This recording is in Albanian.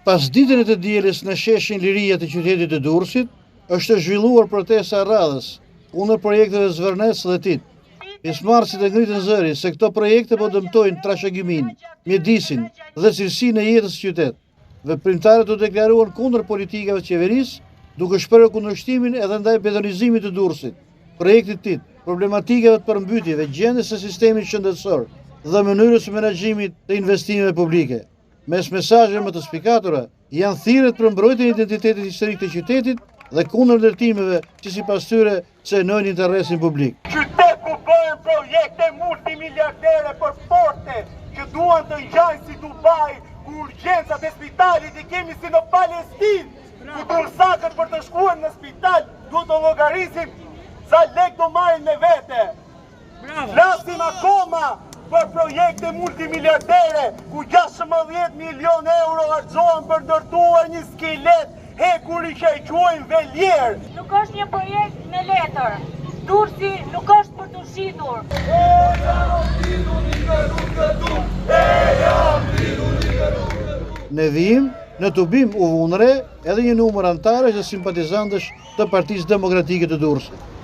Pas ditën e të dielës në sheshin Liria të qytetit të Durrësit, është zhvilluar protesta e radhës kundër projekteve Zvërnes dhe Tit. Pjesëmarrësit e ngritën zëri se këto projekte po dëmtojnë trashëgiminë, mjedisin dhe cilësinë e jetës së qytetit. Veprimtarët u deklaruan kundër politikave të qeverisë, duke shprehur kundërshtimin edhe ndaj betonizimit të Durrësit, projektit Tit, problematikave të përmbytjeve, gjendjes së sistemit shëndetësor dhe mënyrës së menaxhimit të investimeve publike. Mes mesazheve më të spikatura janë thirrjet për mbrojtjen e identitetit historik të qytetit dhe kundër ndërtimeve që sipas tyre cënojnë interesin publik. Qytet ku bëhen projekte multimiliardere për porte që duan të ngjajnë si Dubai, ku urgjencat e spitalit i kemi si në Palestinë, ku tursakët për të shkuar në spital duhet të llogarisim sa lek do marrin me vete. Flasim akoma për projekte multimiliardere, ku 16 milion euro harxohen për ndërtuar një skelet hekur i që i quajnë Velier. Nuk është një projekt me letër. Durrësi nuk është për të shitur. Në vijim, në Tubim u vunre edhe një numër antarësh dhe simpatizantësh të Partisë Demokratike të Durrësit.